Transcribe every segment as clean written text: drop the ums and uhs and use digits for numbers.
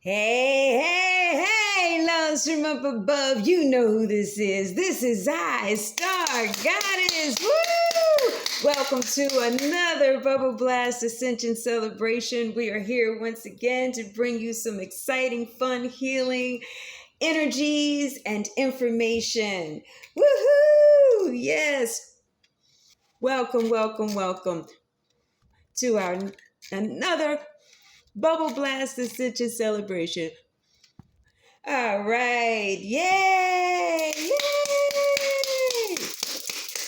Hey, hey, hey, loves from up above. You know who this is. This is I, Star Goddess. Woo! Welcome to another Bubble Blast Ascension celebration. We are here once again to bring you some exciting, fun, healing energies and information. Woohoo! Yes. Welcome, welcome, welcome to our another Bubble Blast Ascension celebration. All right. Yay! Yay!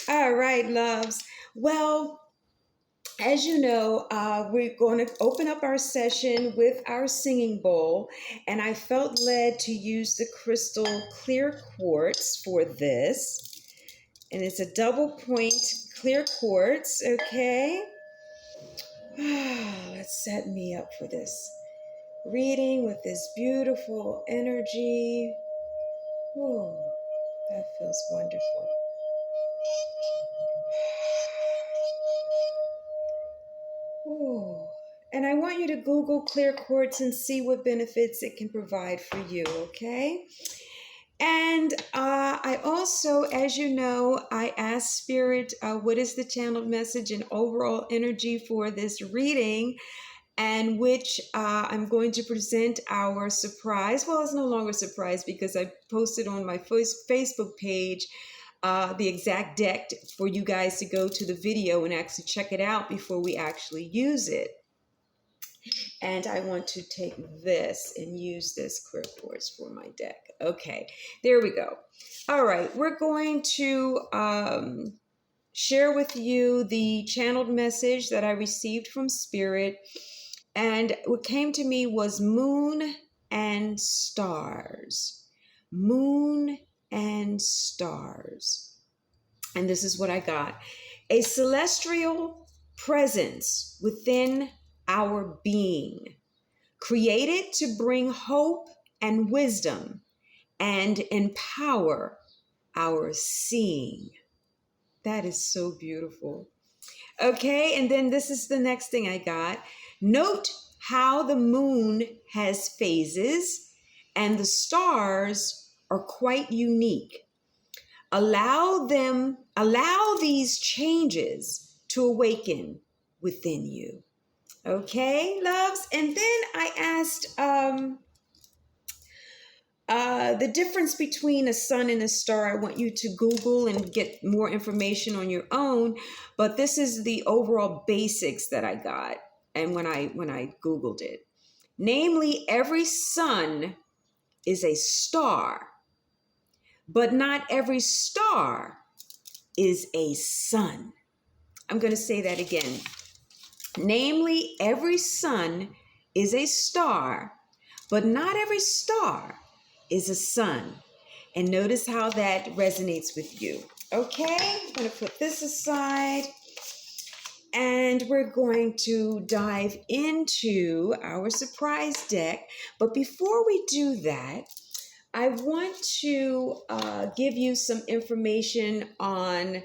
All right, loves. Well, as you know, we're going to open up our session with our singing bowl, and I felt led to use the crystal clear quartz for this. And it's a double point clear quartz, okay? Let's set me up for this reading with this beautiful energy. Oh, that feels wonderful. Oh, and I want you to Google clear quartz and see what benefits it can provide for you, okay? And I also, as you know, I asked Spirit, what is the channeled message and overall energy for this reading? And which I'm going to present our surprise. Well, it's no longer a surprise because I posted on my Facebook page the exact deck for you guys to go to the video and actually check it out before we actually use it. And I want to take this and use this clear quartz for my deck. Okay, there we go. All right, we're going to share with you the channeled message that I received from Spirit. And what came to me was moon and stars. Moon and stars. And this is what I got. A celestial presence within our being, created to bring hope and wisdom and empower our seeing. That is so beautiful. Okay, and then this is the next thing I got. Note how the moon has phases and the stars are quite unique. Allow these changes to awaken within you. Okay, loves? And then I asked the difference between a sun and a star. I want you to Google and get more information on your own, but this is the overall basics that I got and when I Googled it. Namely, every sun is a star, but not every star is a sun. I'm going to say that again. Namely, every sun is a star, but not every star is a sun. And notice how that resonates with you. Okay, I'm going to put this aside. And we're going to dive into our surprise deck. But before we do that, I want to give you some information on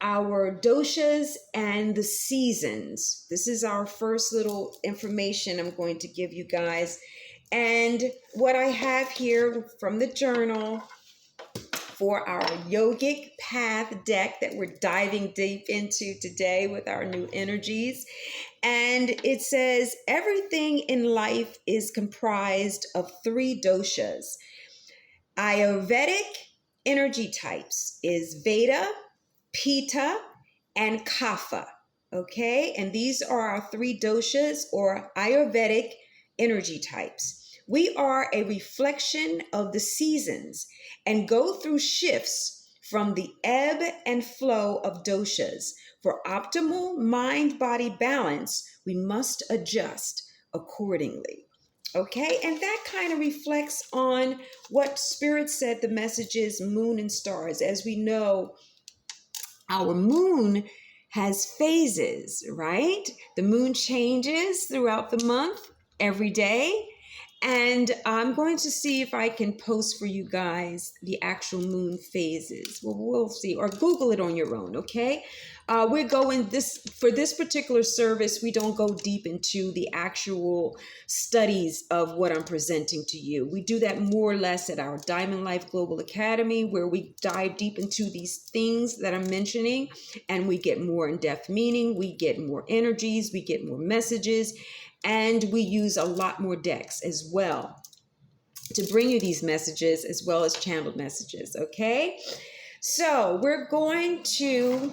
our doshas and the seasons. This is our first little information I'm going to give you guys. And what I have here from the journal for our yogic path deck that we're diving deep into today with our new energies. And it says, everything in life is comprised of 3 doshas. Ayurvedic energy types is Vata, Pitta, and Kapha. Okay, and these are our 3 doshas or Ayurvedic energy types. We are a reflection of the seasons and go through shifts from the ebb and flow of doshas. For optimal mind-body balance, we must adjust accordingly. Okay, and that kind of reflects on what Spirit said the message is, moon and stars. As we know, our moon has phases, right? The moon changes throughout the month, every day. And I'm going to see if I can post for you guys the actual moon phases. Well, we'll see, or Google it on your own, okay? We're going for this particular service. We don't go deep into the actual studies of what I'm presenting to you. We do that more or less at our Diamond Life Global Academy, where we dive deep into these things that I'm mentioning, and we get more in-depth meaning, we get more energies, we get more messages, and we use a lot more decks as well to bring you these messages as well as channeled messages, okay? So we're going to,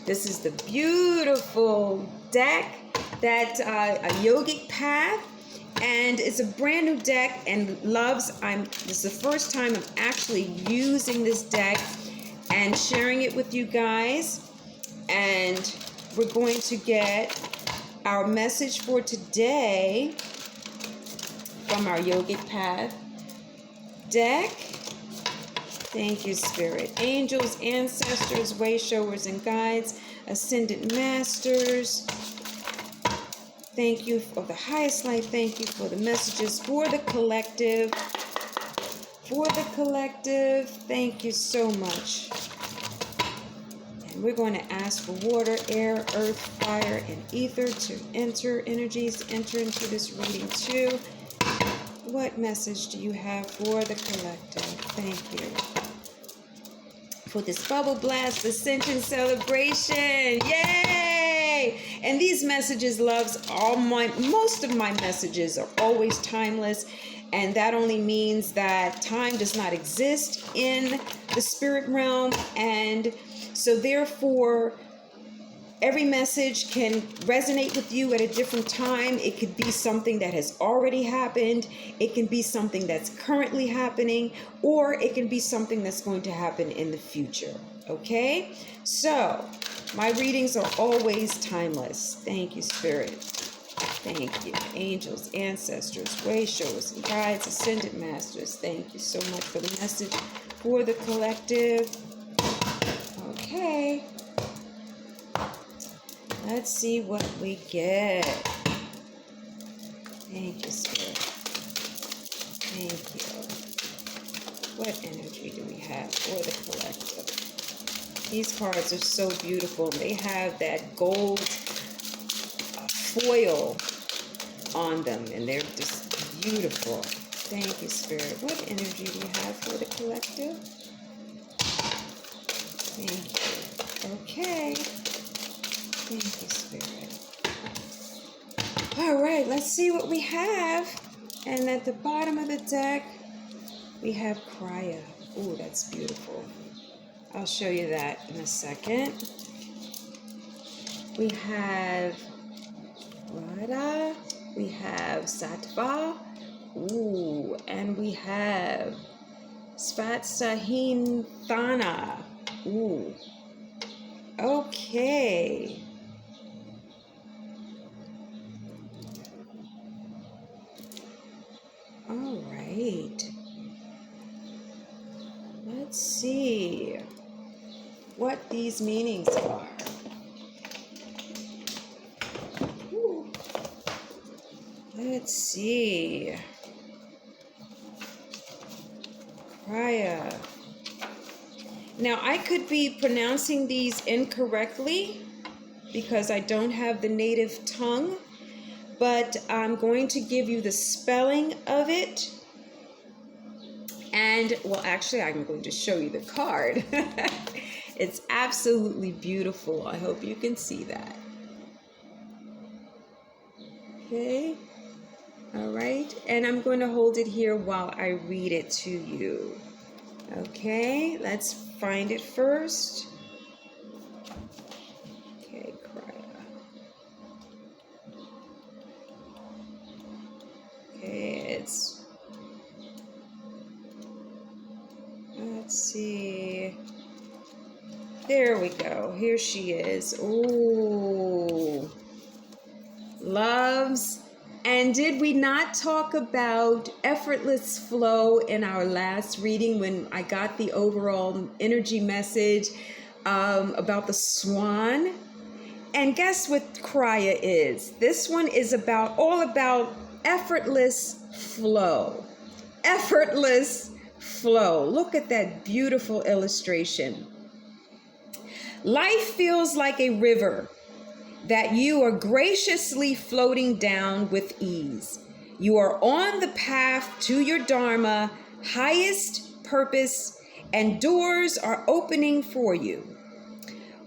this is the beautiful deck that a yogic path, and it's a brand new deck. And loves, this is the first time I'm actually using this deck and sharing it with you guys. And we're going to get our message for today from our yogic path deck. Thank you, Spirit. Angels, ancestors, way showers and guides, ascended masters. Thank you for the highest light. Thank you for the messages for the collective. For the collective, thank you so much. And we're going to ask for water, air, earth, fire, and ether to enter energies, to enter into this reading too. What message do you have for the collective? Thank you for this bubble blast ascension celebration. Yay! And these messages, loves, most of my messages are always timeless, and that only means that time does not exist in the spirit realm, and so therefore every message can resonate with you at a different time. It could be something that has already happened. It can be something that's currently happening, or it can be something that's going to happen in the future. Okay? So, my readings are always timeless. Thank you, Spirit. Thank you. Angels, ancestors, way showers and guides, ascended masters. Thank you so much for the message for the collective. Okay. Let's see what we get. Thank you, Spirit. Thank you. What energy do we have for the collective? These cards are so beautiful. They have that gold foil on them, and they're just beautiful. Thank you, Spirit. What energy do you have for the collective? Thank you. Okay. Thank you, Spirit. All right, let's see what we have. And at the bottom of the deck, we have Gaia. Ooh, that's beautiful. I'll show you that in a second. We have Radha. We have Sattva. Ooh, and we have Svatsahinthana. Ooh. Okay. All right. Let's see what these meanings are. Ooh. Let's see. Gaia. Now, I could be pronouncing these incorrectly because I don't have the native tongue, but I'm going to give you the spelling of it. And, well, actually, I'm going to show you the card. It's absolutely beautiful. I hope you can see that. Okay. All right. And I'm going to hold it here while I read it to you. Okay. Let's find it first. Okay, Gaia. Okay, let's see. There we go. Here she is. Ooh. Loves. And did we not talk about effortless flow in our last reading when I got the overall energy message about the swan? And guess what Gaia is? This one is all about effortless flow. Effortless flow. Look at that beautiful illustration. Life feels like a river that you are graciously floating down with ease. You are on the path to your Dharma, highest purpose, and doors are opening for you.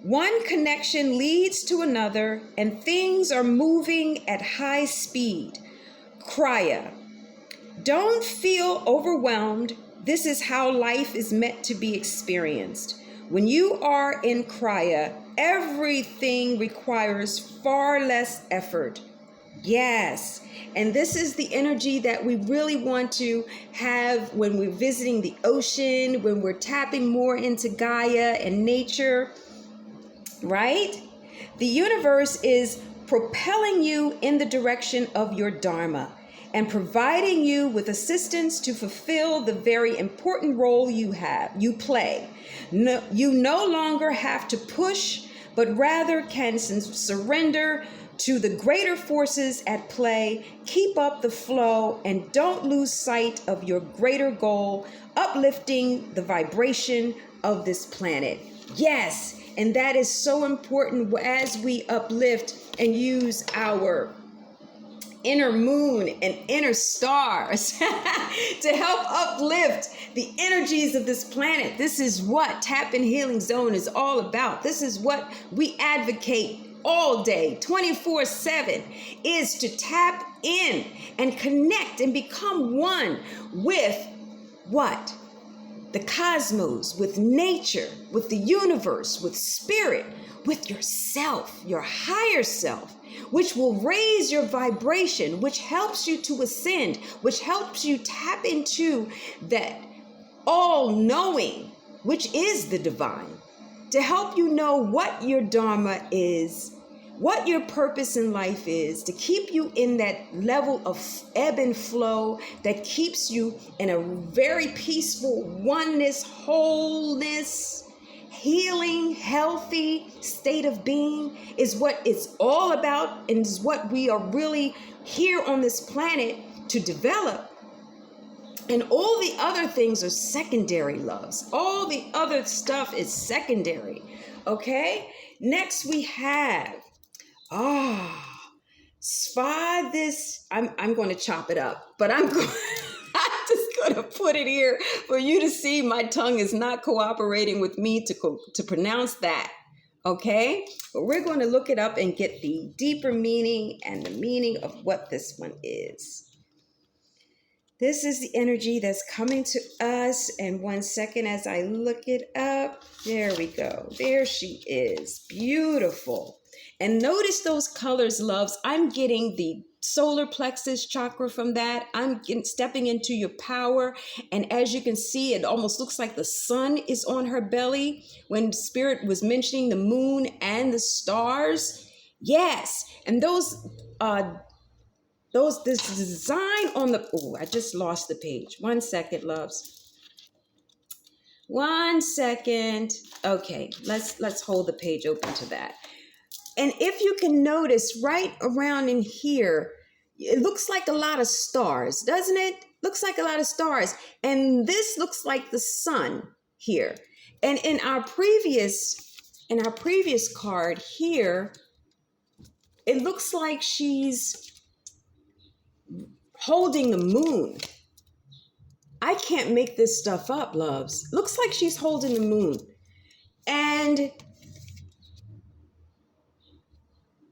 One connection leads to another, and things are moving at high speed. Kriya. Don't feel overwhelmed. This is how life is meant to be experienced. When you are in Kriya, everything requires far less effort. Yes, and this is the energy that we really want to have when we're visiting the ocean, when we're tapping more into Gaia and nature, right? The universe is propelling you in the direction of your Dharma and providing you with assistance to fulfill the very important role you play. No, you no longer have to push, but rather can surrender to the greater forces at play. Keep up the flow and don't lose sight of your greater goal, uplifting the vibration of this planet. Yes, and that is so important as we uplift and use our inner moon and inner stars to help uplift the energies of this planet. This is what Tap In Healing Zone is all about. This is what we advocate all day, 24/7, is to tap in and connect and become one with what? The cosmos, with nature, with the universe, with spirit, with yourself, your higher self, which will raise your vibration, which helps you to ascend, which helps you tap into that all-knowing, which is the divine, to help you know what your Dharma is, what your purpose in life is, to keep you in that level of ebb and flow that keeps you in a very peaceful oneness, wholeness, healing, healthy state of being is what it's all about, and is what we are really here on this planet to develop. And all the other things are secondary, loves. All the other stuff is secondary. Okay? Next we have this. I'm going to chop it up, but I'm just going to put it here for you to see. My tongue is not cooperating with me to pronounce that. Okay, but we're going to look it up and get the deeper meaning and the meaning of what this one is. This is the energy that's coming to us. And 1 second as I look it up. There we go. There she is. Beautiful. And notice those colors, loves. I'm getting the solar plexus chakra from that. I'm stepping into your power. And as you can see, it almost looks like the sun is on her belly when Spirit was mentioning the moon and the stars. Yes. And this design on the, I just lost the page. 1 second, loves. 1 second. Okay, let's hold the page open to that. And if you can notice right around in here, it looks like a lot of stars, doesn't it? Looks like a lot of stars. And this looks like the sun here. And in our previous card here, it looks like she's holding the moon. I can't make this stuff up, loves. Looks like she's holding the moon. And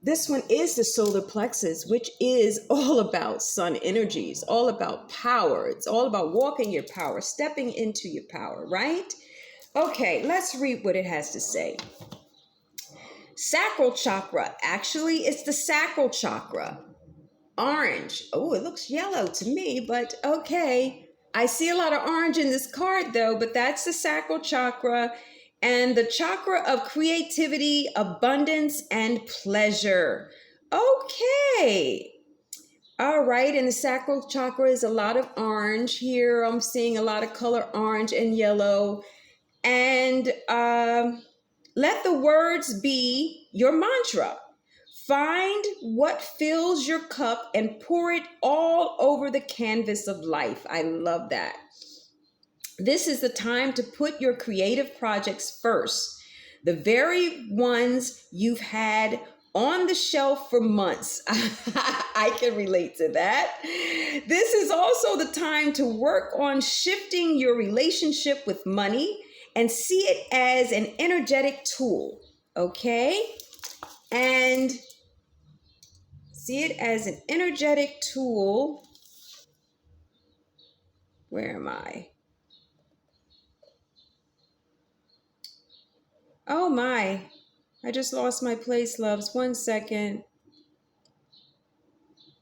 this one is the solar plexus, which is all about sun energies, all about power. It's all about walking your power, stepping into your power, right? Okay, let's read what it has to say. Sacral chakra. Actually, it's the sacral chakra. Orange. Oh, it looks yellow to me, but okay. I see a lot of orange in this card, though, but that's the sacral chakra. And the chakra of creativity, abundance, and pleasure. Okay. All right. And the sacral chakra is a lot of orange here. I'm seeing a lot of color orange and yellow. And let the words be your mantra. Find what fills your cup and pour it all over the canvas of life. I love that. This is the time to put your creative projects first. the very ones you've had on the shelf for months. I can relate to that. This is also the time to work on shifting your relationship with money and see it as an energetic tool, okay? And see it as an energetic tool. Where am I? Oh my, I just lost my place, loves. 1 second.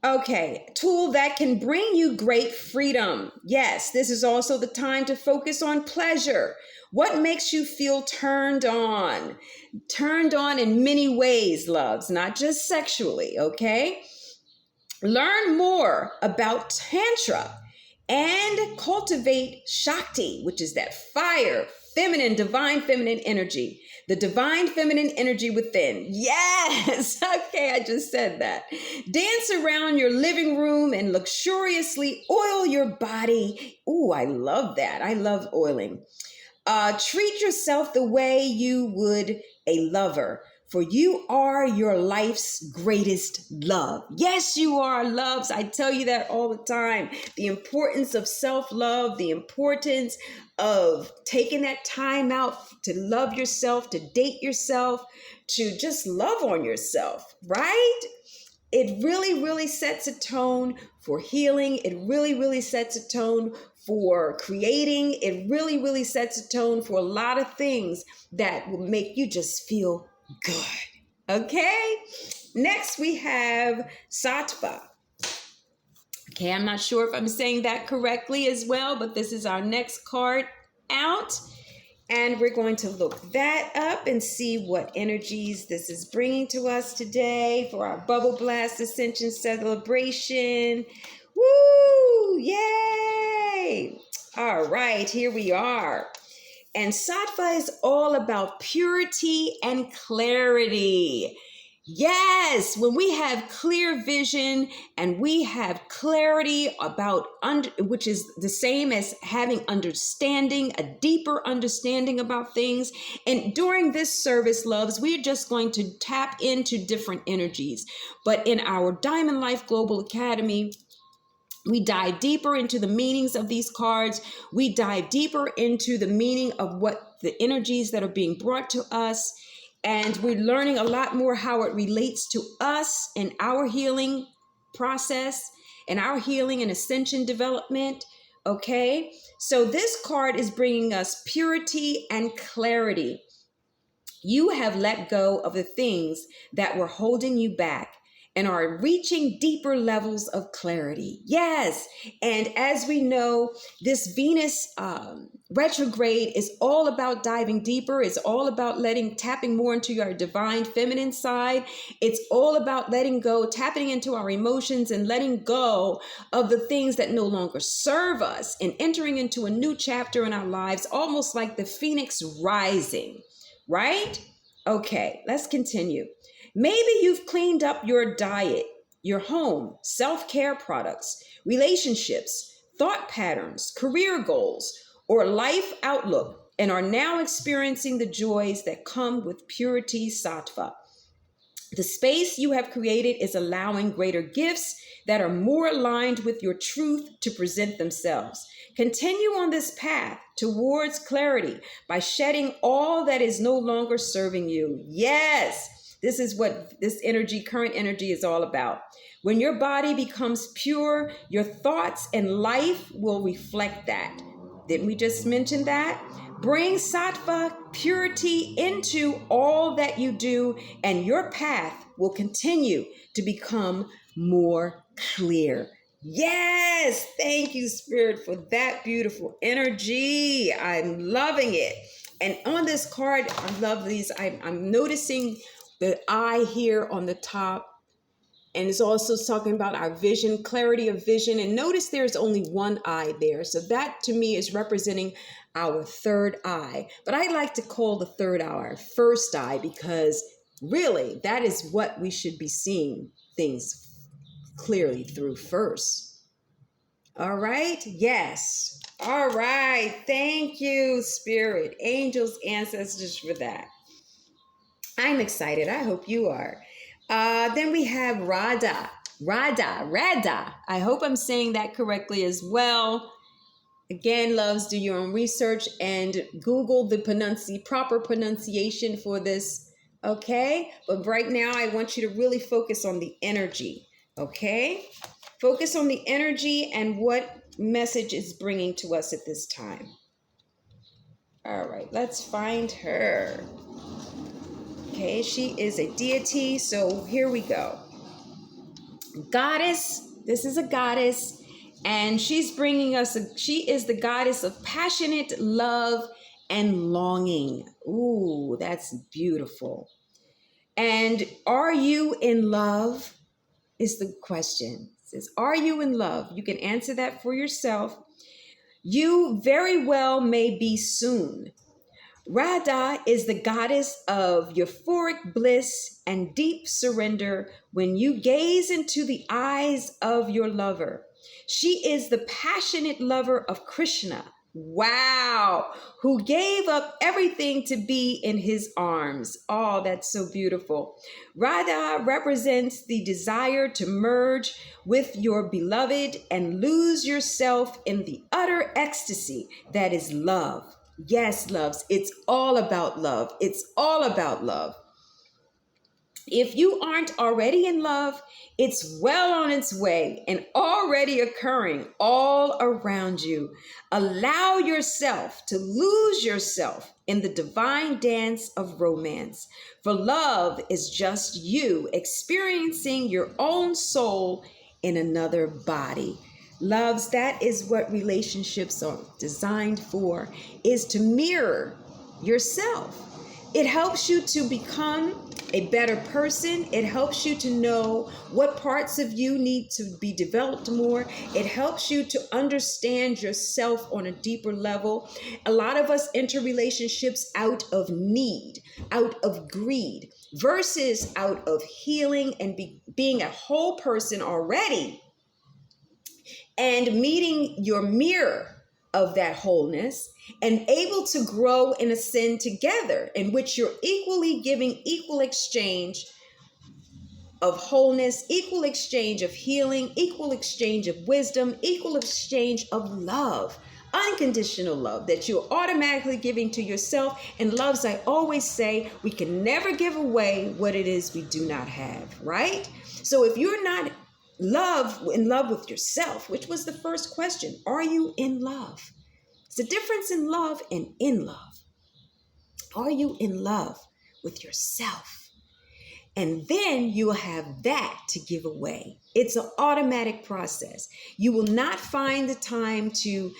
Okay, tool that can bring you great freedom. Yes, this is also the time to focus on pleasure. What makes you feel turned on? Turned on in many ways, loves, not just sexually, okay? Learn more about Tantra and cultivate Shakti, which is that fire, feminine, divine feminine energy. The divine feminine energy within. Yes. Okay, I just said that. Dance around your living room and luxuriously oil your body. Ooh, I love that. I love oiling. Treat yourself the way you would a lover, for you are your life's greatest love. Yes, you are, loves. I tell you that all the time. The importance of self-love, the importance of taking that time out to love yourself, to date yourself, to just love on yourself, right? It really, really sets a tone for healing. It really, really sets a tone for creating. It really, really sets a tone for a lot of things that will make you just feel good. Okay? Next, we have Sattva. Okay, I'm not sure if I'm saying that correctly as well, but this is our next card out. And we're going to look that up and see what energies this is bringing to us today for our Bubble Blast Ascension celebration. Woo! Yay! All right, here we are. And Sattva is all about purity and clarity. Yes, when we have clear vision and we have clarity about, which is the same as having understanding, a deeper understanding about things. And during this service, loves, we're just going to tap into different energies. But in our Diamond Life Global Academy, we dive deeper into the meanings of these cards. We dive deeper into the meaning of what the energies that are being brought to us. And we're learning a lot more how it relates to us in our healing process and our healing and ascension development. Okay, so this card is bringing us purity and clarity. You have let go of the things that were holding you back and are reaching deeper levels of clarity. Yes. And as we know, this Venus retrograde is all about diving deeper. It's all about tapping more into your divine feminine side. It's all about letting go, tapping into our emotions and letting go of the things that no longer serve us and entering into a new chapter in our lives, almost like the phoenix rising, right? Okay, let's continue. Maybe you've cleaned up your diet, your home, self-care products, relationships, thought patterns, career goals, or life outlook, and are now experiencing the joys that come with purity sattva. The space you have created is allowing greater gifts that are more aligned with your truth to present themselves. Continue on this path towards clarity by shedding all that is no longer serving you. Yes. This is what this energy, current energy, is all about. When your body becomes pure, your thoughts and life will reflect that. Didn't we just mention that? Bring sattva purity into all that you do, and your path will continue to become more clear. Yes, thank you, Spirit, for that beautiful energy. I'm loving it. And on this card, I love these. I'm noticing the eye here on the top, and it's also talking about our vision, clarity of vision. And notice there's only one eye there. So that to me is representing our third eye. But I like to call the third eye our first eye, because really that is what we should be seeing things clearly through first. All right. Yes. All right. Thank you, Spirit, angels, ancestors, for that. I'm excited. I hope you are. Then we have Rada. Rada. I hope I'm saying that correctly as well. Again, loves, do your own research and Google the proper pronunciation for this. Okay? But right now, I want you to really focus on the energy. Okay? Focus on the energy and what message is bringing to us at this time. All right, let's find her. Okay, she is a deity, so here we go. Goddess, this is a goddess, and she's bringing us, she is the goddess of passionate love and longing. Ooh, that's beautiful. And are you in love? Is the question. It says, are you in love? You can answer that for yourself. You very well may be soon. Radha is the goddess of euphoric bliss and deep surrender when you gaze into the eyes of your lover. She is the passionate lover of Krishna. Wow, who gave up everything to be in his arms. Oh, that's so beautiful. Radha represents the desire to merge with your beloved and lose yourself in the utter ecstasy that is love. Yes, loves, it's all about love. It's all about love. If you aren't already in love, it's well on its way and already occurring all around you. Allow yourself to lose yourself in the divine dance of romance. For love is just you experiencing your own soul in another body. Loves, that is what relationships are designed for, is to mirror yourself. It helps you to become a better person. It helps you to know what parts of you need to be developed more. It helps you to understand yourself on a deeper level. A lot of us enter relationships out of need, out of greed, versus out of healing and being a whole person already and meeting your mirror of that wholeness and able to grow and ascend together, in which you're equally giving equal exchange of wholeness, equal exchange of healing, equal exchange of wisdom, equal exchange of love, unconditional love that you're automatically giving to yourself. And loves, I always say, we can never give away what it is we do not have, right? So if you're not in love with yourself, which was the first question, are you in love? It's a difference in love and in love. Are you in love with yourself? And then you will have that to give away. It's an automatic process. You will not find the time to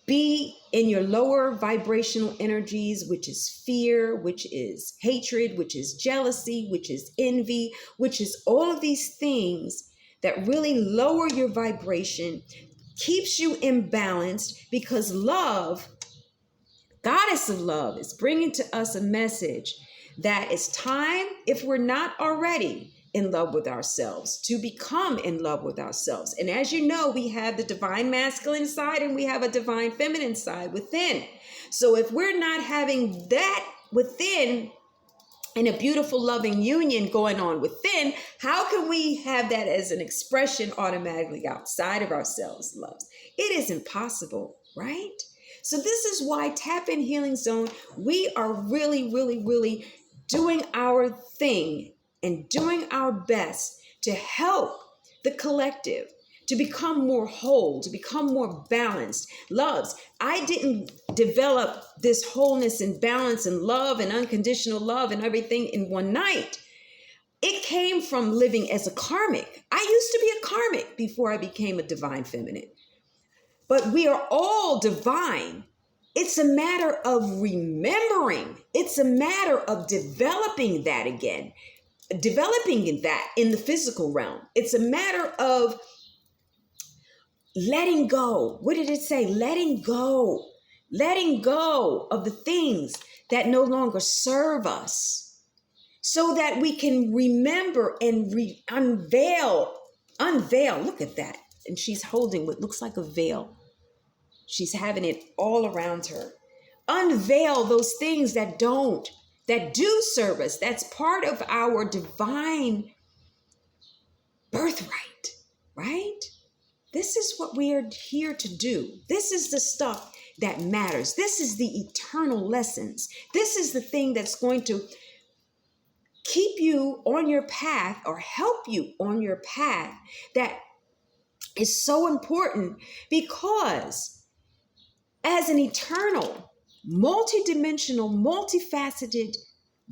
be in your lower vibrational energies, which is fear, which is hatred, which is jealousy, which is envy, which is all of these things that really lower your vibration, keeps you imbalanced, because love, goddess of love, is bringing to us a message that it's time, if we're not already in love with ourselves, to become in love with ourselves. And as you know, we have the divine masculine side and we have a divine feminine side within. So if we're not having that within, in a beautiful loving union going on within, how can we have that as an expression automatically outside of ourselves, loves? It is impossible, right? So this is why Tap In Healing Zone, we are really, really, really doing our thing and doing our best to help the collective to become more whole, to become more balanced. Loves, I didn't develop this wholeness and balance and love and unconditional love and everything in one night. It came from living as a karmic. I used to be a karmic before I became a divine feminine. But we are all divine. It's a matter of remembering. It's a matter of developing that again, developing that in the physical realm. It's a matter of letting go. What did it say? Letting go of the things that no longer serve us, so that we can remember and unveil. Look at that. And she's holding what looks like a veil. She's having it all around her. Unveil those things that don't that do serve us. That's part of our divine birthright, right? This is what we are here to do. This is the stuff that matters. This is the eternal lessons. This is the thing that's going to keep you on your path or help you on your path that is so important, because as an eternal, multidimensional, multifaceted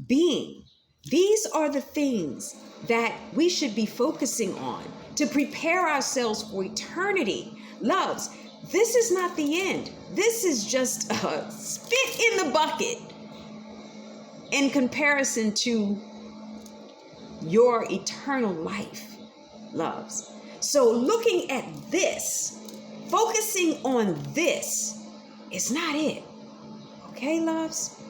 being, these are the things that we should be focusing on to prepare ourselves for eternity. Loves, this is not the end. This is just a spit in the bucket in comparison to your eternal life, loves. So looking at this, focusing on this is not it. Okay, loves?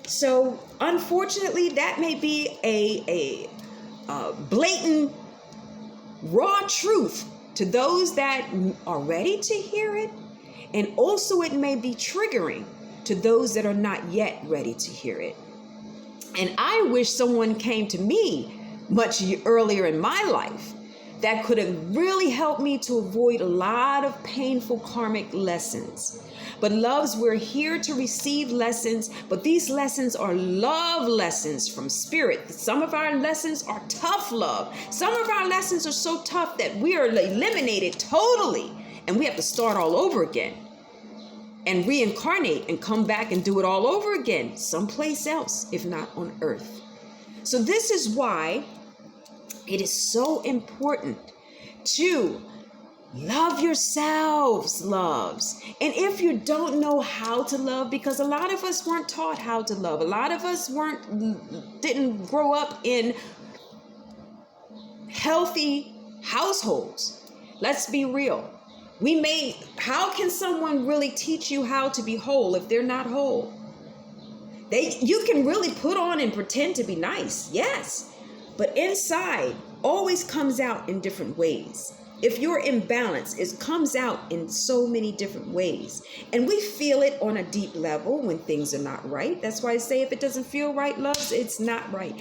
So unfortunately, that may be a blatant, raw truth to those that are ready to hear it. And also it may be triggering to those that are not yet ready to hear it. And I wish someone came to me much earlier in my life that could have really helped me to avoid a lot of painful karmic lessons. But loves, we're here to receive lessons, but these lessons are love lessons from spirit. Some of our lessons are tough love. Some of our lessons are so tough that we are eliminated totally, and we have to start all over again and reincarnate and come back and do it all over again, someplace else, if not on earth. So this is why it is so important to love yourselves, loves. And if you don't know how to love, because a lot of us weren't taught how to love, a lot of us didn't grow up in healthy households. Let's be real. How can someone really teach you how to be whole if they're not whole? You can really put on and pretend to be nice, yes, but inside always comes out in different ways. If you're imbalanced, it comes out in so many different ways. And we feel it on a deep level when things are not right. That's why I say if it doesn't feel right, loves, it's not right.